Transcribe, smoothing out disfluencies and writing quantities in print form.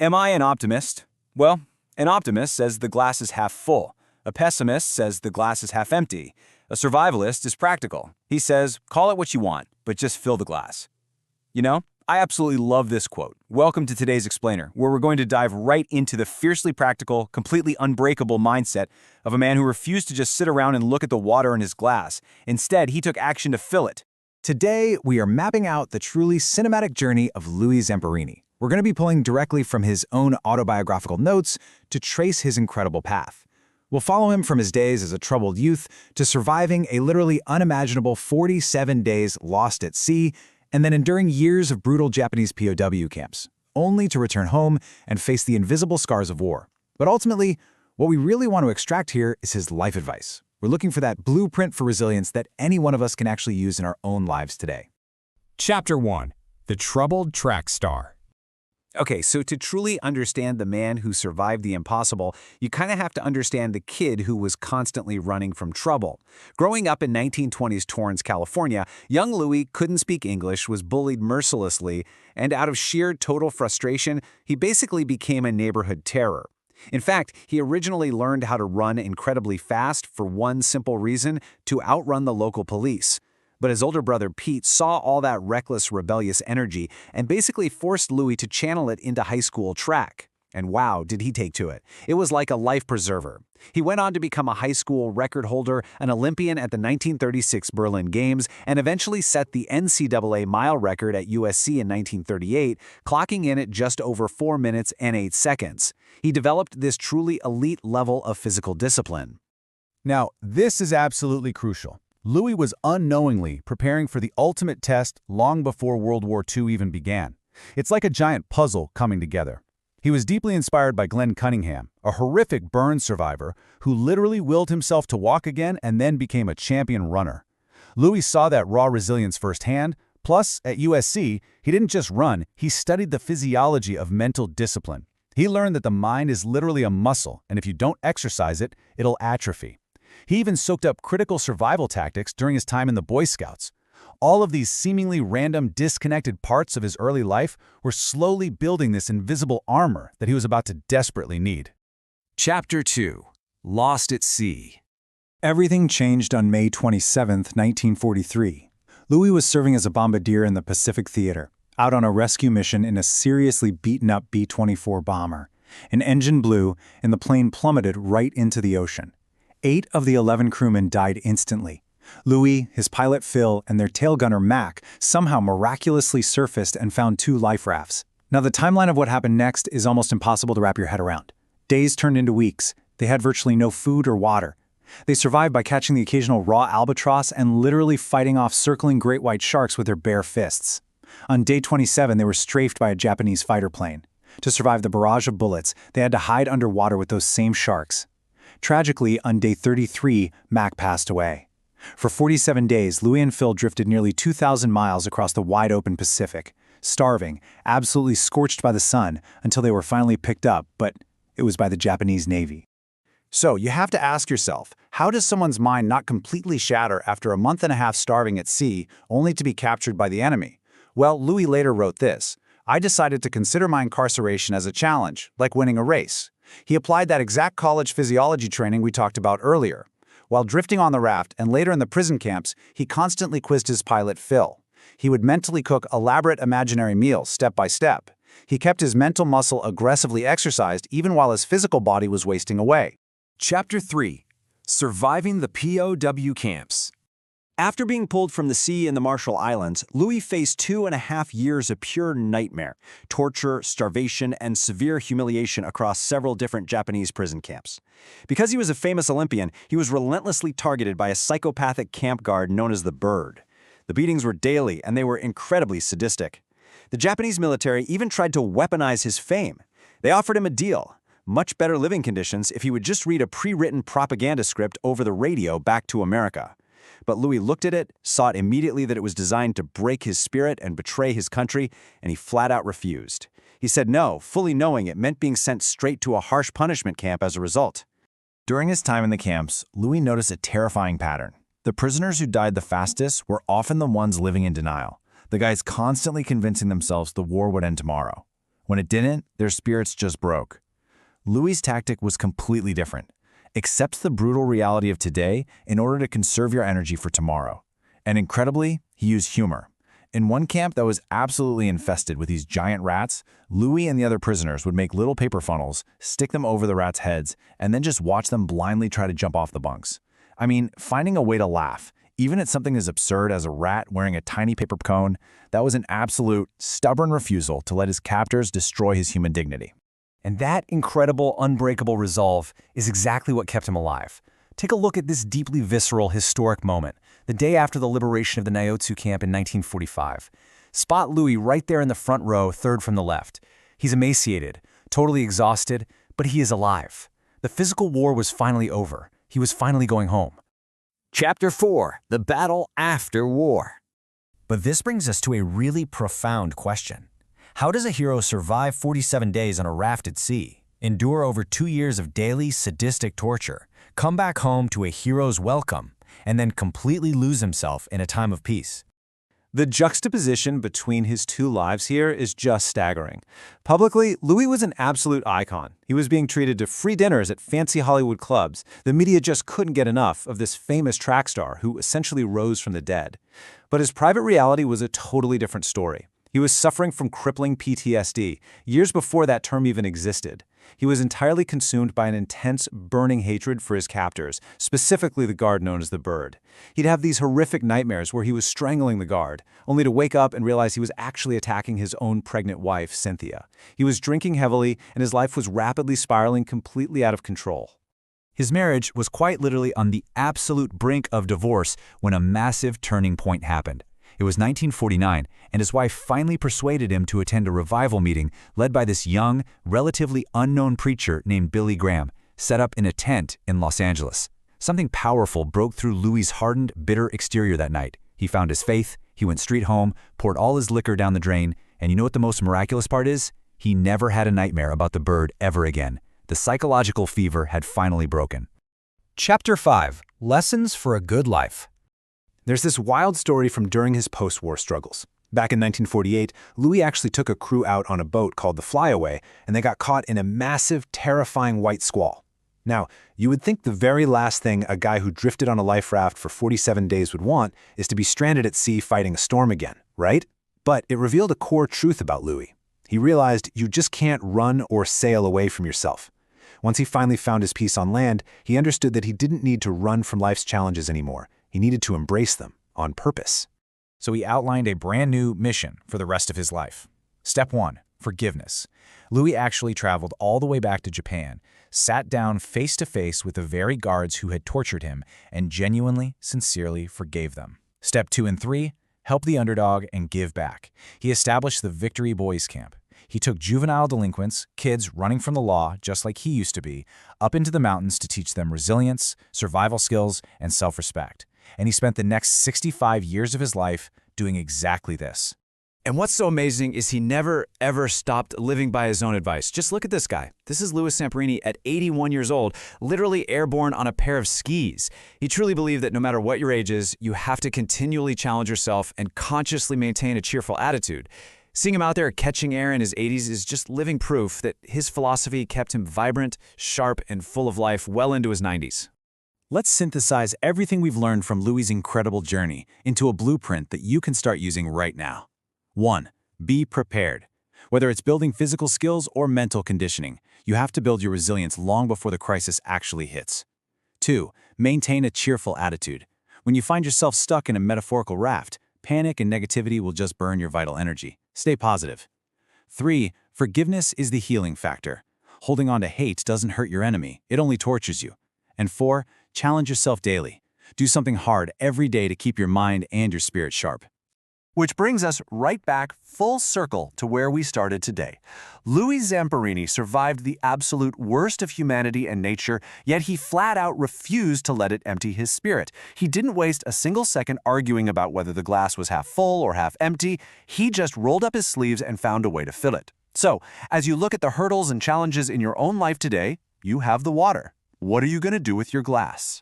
Am I an optimist? Well, an optimist says the glass is half full. A pessimist says the glass is half empty. A survivalist is practical. He says, call it what you want, but just fill the glass. You know, I absolutely love this quote. Welcome to today's Explainer, where we're going to dive right into the fiercely practical, completely unbreakable mindset of a man who refused to just sit around and look at the water in his glass. Instead, he took action to fill it. Today, we are mapping out the truly cinematic journey of Louis Zamperini. We're going to be pulling directly from his own autobiographical notes to trace his incredible path. We'll follow him from his days as a troubled youth to surviving a literally unimaginable 47 days lost at sea, and then enduring years of brutal Japanese POW camps, only to return home and face the invisible scars of war. But ultimately, what we really want to extract here is his life advice. We're looking for that blueprint for resilience that any one of us can actually use in our own lives today. Chapter 1. The Troubled Track Star. Okay, so to truly understand the man who survived the impossible, you kind of have to understand the kid who was constantly running from trouble. Growing up in 1920s Torrance, California, young Louis couldn't speak English, was bullied mercilessly, and out of sheer total frustration, he basically became a neighborhood terror. In fact, he originally learned how to run incredibly fast for one simple reason: to outrun the local police. But his older brother Pete saw all that reckless, rebellious energy and basically forced Louis to channel it into high school track. And wow, did he take to it. It was like a life preserver. He went on to become a high school record holder, an Olympian at the 1936 Berlin Games, and eventually set the NCAA mile record at USC in 1938, clocking in at just over 4 minutes and 8 seconds. He developed this truly elite level of physical discipline. Now, this is absolutely crucial. Louis was unknowingly preparing for the ultimate test long before World War II even began. It's like a giant puzzle coming together. He was deeply inspired by Glenn Cunningham, a horrific burn survivor who literally willed himself to walk again and then became a champion runner. Louis saw that raw resilience firsthand. Plus, at USC, he didn't just run, he studied the physiology of mental discipline. He learned that the mind is literally a muscle, and if you don't exercise it, it'll atrophy. He even soaked up critical survival tactics during his time in the Boy Scouts. All of these seemingly random, disconnected parts of his early life were slowly building this invisible armor that he was about to desperately need. Chapter 2. Lost at Sea. Everything changed on May 27, 1943. Louis was serving as a bombardier in the Pacific Theater, out on a rescue mission in a seriously beaten-up B-24 bomber. An engine blew, and the plane plummeted right into the ocean. 8 of the 11 crewmen died instantly. Louis, his pilot Phil, and their tail gunner Mac somehow miraculously surfaced and found 2 life rafts. Now, the timeline of what happened next is almost impossible to wrap your head around. Days turned into weeks. They had virtually no food or water. They survived by catching the occasional raw albatross and literally fighting off circling great white sharks with their bare fists. On day 27, they were strafed by a Japanese fighter plane. To survive the barrage of bullets, they had to hide underwater with those same sharks. Tragically, on day 33, Mac passed away. For 47 days, Louis and Phil drifted nearly 2,000 miles across the wide-open Pacific, starving, absolutely scorched by the sun, until they were finally picked up, but it was by the Japanese Navy. So, you have to ask yourself, how does someone's mind not completely shatter after a month and a half starving at sea, only to be captured by the enemy? Well, Louis later wrote this: "I decided to consider my incarceration as a challenge, like winning a race." He applied that exact college physiology training we talked about earlier. While drifting on the raft and later in the prison camps, he constantly quizzed his pilot Phil. He would mentally cook elaborate imaginary meals step by step. He kept his mental muscle aggressively exercised even while his physical body was wasting away. Chapter 3. Surviving the POW camps. After being pulled from the sea in the Marshall Islands, Louis faced 2.5 years of pure nightmare, torture, starvation, and severe humiliation across several different Japanese prison camps. Because he was a famous Olympian, he was relentlessly targeted by a psychopathic camp guard known as the Bird. The beatings were daily, and they were incredibly sadistic. The Japanese military even tried to weaponize his fame. They offered him a deal: much better living conditions if he would just read a pre-written propaganda script over the radio back to America. But Louis looked at it, saw it immediately that it was designed to break his spirit and betray his country, and he flat out refused. He said no, fully knowing it meant being sent straight to a harsh punishment camp as a result. During his time in the camps, Louis noticed a terrifying pattern. The prisoners who died the fastest were often the ones living in denial, the guys constantly convincing themselves the war would end tomorrow. When it didn't, their spirits just broke. Louis's tactic was completely different. Accept the brutal reality of today in order to conserve your energy for tomorrow. And incredibly, he used humor. In one camp that was absolutely infested with these giant rats, Louis and the other prisoners would make little paper funnels, stick them over the rats' heads, and then just watch them blindly try to jump off the bunks. I mean, finding a way to laugh, even at something as absurd as a rat wearing a tiny paper cone, that was an absolute, stubborn refusal to let his captors destroy his human dignity. And that incredible, unbreakable resolve is exactly what kept him alive. Take a look at this deeply visceral, historic moment, the day after the liberation of the Nyotsu camp in 1945. Spot Louis right there in the front row, third from the left. He's emaciated, totally exhausted, but he is alive. The physical war was finally over. He was finally going home. Chapter 4: The Battle After War. But this brings us to a really profound question. How does a hero survive 47 days on a raft at sea, endure over 2 years of daily sadistic torture, come back home to a hero's welcome, and then completely lose himself in a time of peace? The juxtaposition between his two lives here is just staggering. Publicly, Louis was an absolute icon. He was being treated to free dinners at fancy Hollywood clubs. The media just couldn't get enough of this famous track star who essentially rose from the dead. But his private reality was a totally different story. He was suffering from crippling PTSD, years before that term even existed. He was entirely consumed by an intense, burning hatred for his captors, specifically the guard known as the Bird. He'd have these horrific nightmares where he was strangling the guard, only to wake up and realize he was actually attacking his own pregnant wife, Cynthia. He was drinking heavily, and his life was rapidly spiraling completely out of control. His marriage was quite literally on the absolute brink of divorce when a massive turning point happened. It was 1949, and his wife finally persuaded him to attend a revival meeting led by this young, relatively unknown preacher named Billy Graham, set up in a tent in Los Angeles. Something powerful broke through Louis's hardened, bitter exterior that night. He found his faith, he went straight home, poured all his liquor down the drain, and you know what the most miraculous part is? He never had a nightmare about the Bird ever again. The psychological fever had finally broken. Chapter 5: Lessons for a Good Life. There's this wild story from during his post-war struggles. Back in 1948, Louis actually took a crew out on a boat called the Flyaway, and they got caught in a massive, terrifying white squall. Now, you would think the very last thing a guy who drifted on a life raft for 47 days would want is to be stranded at sea fighting a storm again, right? But it revealed a core truth about Louis. He realized you just can't run or sail away from yourself. Once he finally found his peace on land, he understood that he didn't need to run from life's challenges anymore. He needed to embrace them on purpose. So he outlined a brand new mission for the rest of his life. Step 1: forgiveness. Louis actually traveled all the way back to Japan, sat down face to face with the very guards who had tortured him, and genuinely, sincerely forgave them. Step 2 and 3: help the underdog and give back. He established the Victory Boys Camp. He took juvenile delinquents, kids running from the law, just like he used to be, up into the mountains to teach them resilience, survival skills, and self-respect. And he spent the next 65 years of his life doing exactly this. And what's so amazing is he never, ever stopped living by his own advice. Just look at this guy. This is Louis Zamperini at 81 years old, literally airborne on a pair of skis. He truly believed that no matter what your age is, you have to continually challenge yourself and consciously maintain a cheerful attitude. Seeing him out there catching air in his 80s is just living proof that his philosophy kept him vibrant, sharp, and full of life well into his 90s. Let's synthesize everything we've learned from Louis's incredible journey into a blueprint that you can start using right now. 1. Be prepared. Whether it's building physical skills or mental conditioning, you have to build your resilience long before the crisis actually hits. 2. Maintain a cheerful attitude. When you find yourself stuck in a metaphorical raft, panic and negativity will just burn your vital energy. Stay positive. 3. Forgiveness is the healing factor. Holding on to hate doesn't hurt your enemy, it only tortures you. And 4. Challenge yourself daily. Do something hard every day to keep your mind and your spirit sharp. Which brings us right back full circle to where we started today. Louis Zamperini survived the absolute worst of humanity and nature, yet he flat out refused to let it empty his spirit. He didn't waste a single second arguing about whether the glass was half full or half empty. He just rolled up his sleeves and found a way to fill it. So, as you look at the hurdles and challenges in your own life today, you have the water. What are you going to do with your glass?